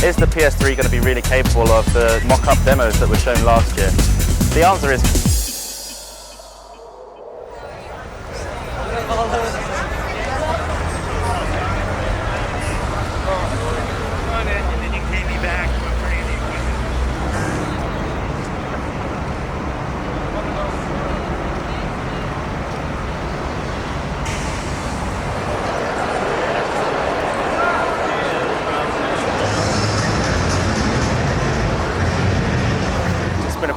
is the PS3 going to be really capable of the mock-up demos that were shown last year? The answer is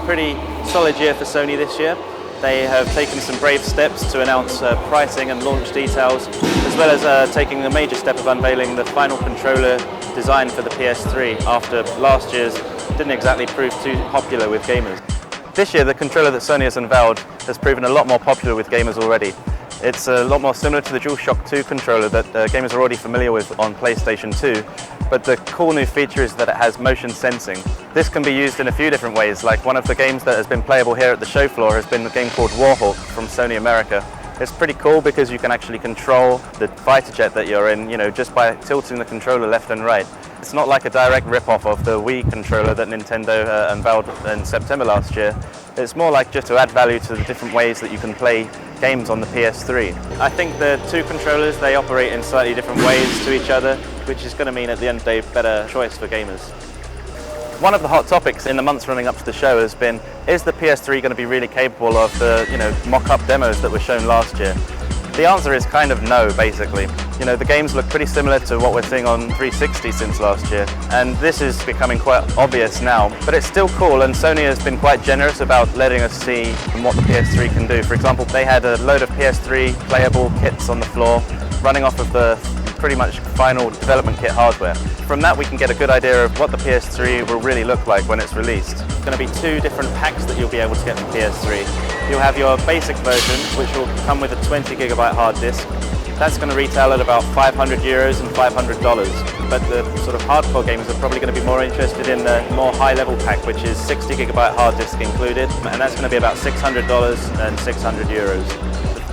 pretty solid year for Sony this year. They have taken some brave steps to announce pricing and launch details, as well as taking a major step of unveiling the final controller design for the PS3 after last year's didn't exactly prove too popular with gamers. This year the controller that Sony has unveiled has proven a lot more popular with gamers already. It's a lot more similar to the DualShock 2 controller that gamers are already familiar with on PlayStation 2, but the cool new feature is that it has motion sensing. This can be used in a few different ways, like one of the games that has been playable here at the show floor has been a game called Warhawk from Sony America. It's pretty cool because you can actually control the fighter jet that you're in, just by tilting the controller left and right. It's not like a direct rip-off of the Wii controller that Nintendo unveiled in September last year. It's more like just to add value to the different ways that you can play games on the PS3. I think the two controllers, they operate in slightly different ways to each other, which is going to mean at the end of the day, better choice for gamers. One of the hot topics in the months running up to the show has been, is the PS3 going to be really capable of the mock-up demos that were shown last year? The answer is kind of no, basically. The games look pretty similar to what we're seeing on 360 since last year, and this is becoming quite obvious now, but it's still cool, and Sony has been quite generous about letting us see what the PS3 can do. For example, they had a load of PS3 playable kits on the floor running off of the pretty much final development kit hardware. From that we can get a good idea of what the PS3 will really look like when it's released. There's going to be two different packs that you'll be able to get for PS3. You'll have your basic version, which will come with a 20GB hard disk. That's going to retail at about €500 and $500. But the sort of hardcore gamers are probably going to be more interested in the more high-level pack, which is 60GB hard disk included, and that's going to be about $600 and €600.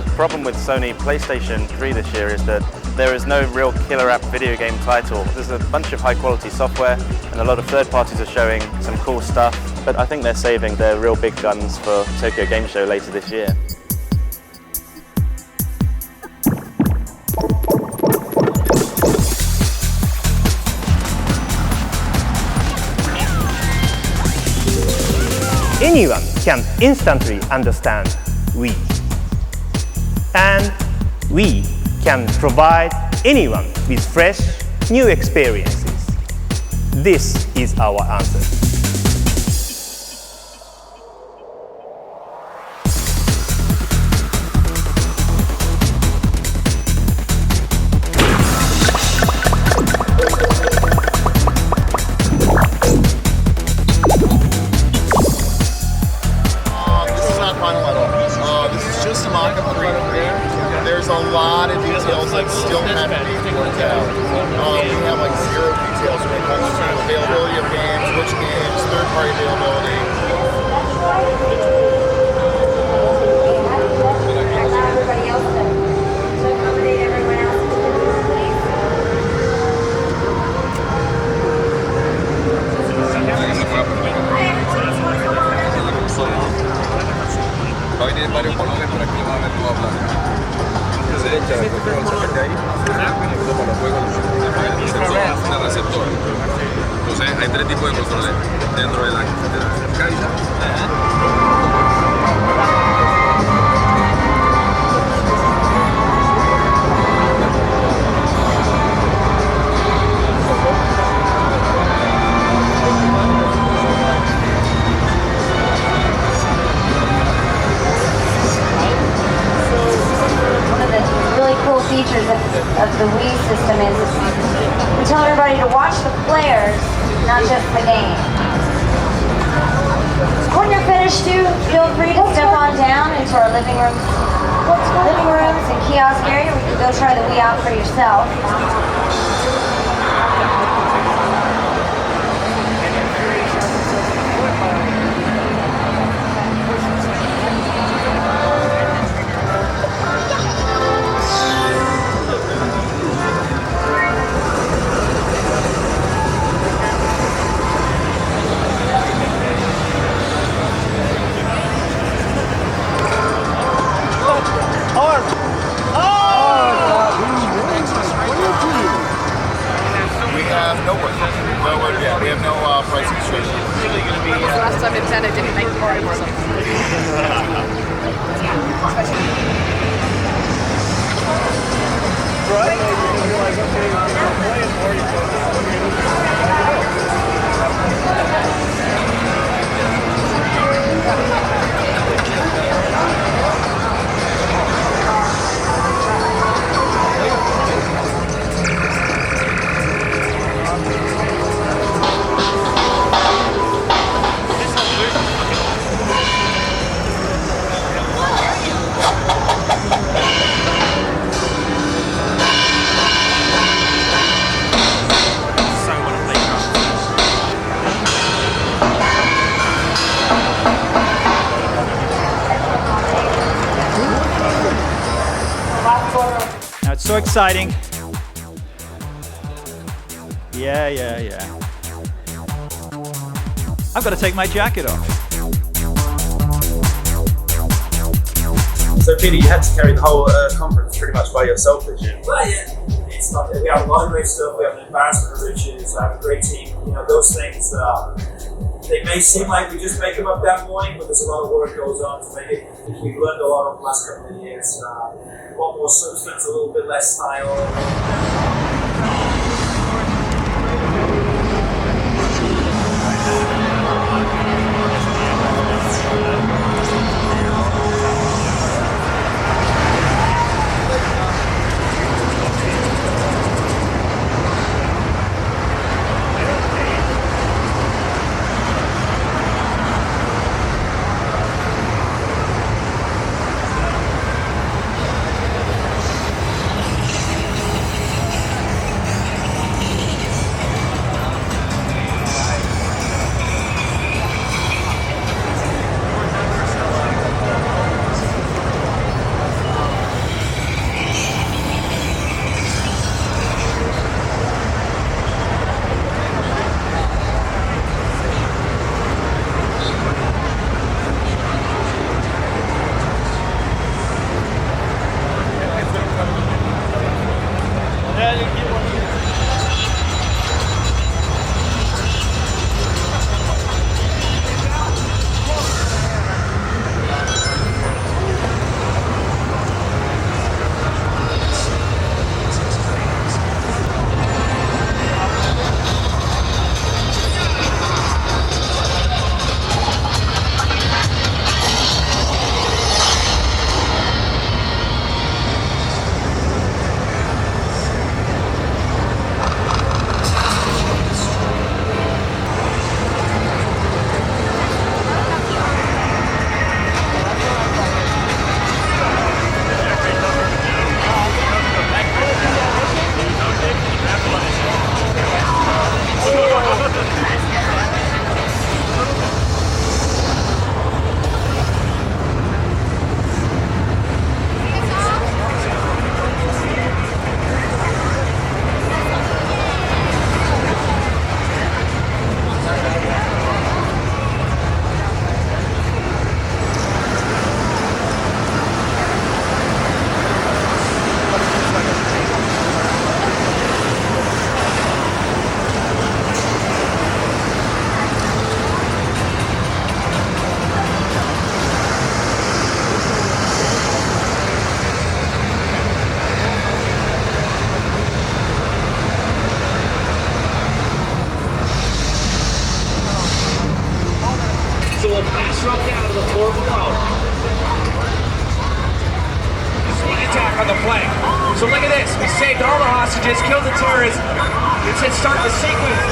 The problem with Sony PlayStation 3 this year is that there is no real killer app video game title. There's a bunch of high-quality software, and a lot of third parties are showing some cool stuff, but I think they're saving their real big guns for Tokyo Game Show later this year. Anyone can instantly understand Wii. And we can provide anyone with fresh, new experiences. This is our answer. This is not final at all. This is just a mock-up of There's a lot of details that still have to be worked out. We have like zero details when it comes to availability of games, which games, third-party availability. Va a venir varios colores por aquí, va a ver todo blanco. Derecha, de ahí, como los juegos, sensor, el receptor. Entonces hay tres tipos de controles dentro de la caja. Features of the Wii system is we tell everybody to watch the players, not just the game. When you're finished, feel free to step on down into our living rooms and kiosk area where you can go try the Wii out for yourself. So exciting. Yeah. I've got to take my jacket off. So Peter, you had to carry the whole conference pretty much by yourself, did you? Well, yeah. It's not, we have a lot of great stuff. We have an embarrassment of riches. I have a great team. You know, those things, they may seem like we just make them up that morning, but there's a lot of work goes on to make it. We've learned a lot over the last couple of years. A lot more substance, a little bit less style. Struck down to the floor below. Sneak attack on the flank. So look at this. We saved all the hostages, killed the terrorists. It said start the sequence.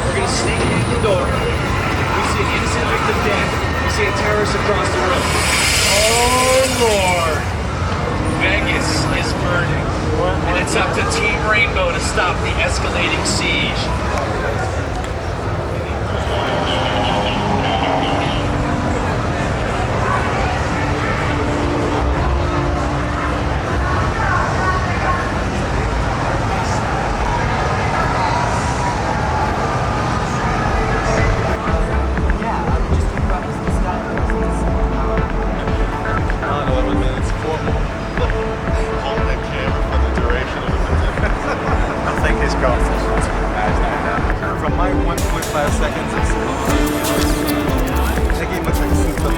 We're going to sneak in the door. We see an innocent victim dead. We see a terrorist across the room. Oh, Lord. Vegas is burning. And it's up to Team Rainbow to stop the escalating siege. From my 1.5 seconds, it's taking much like a super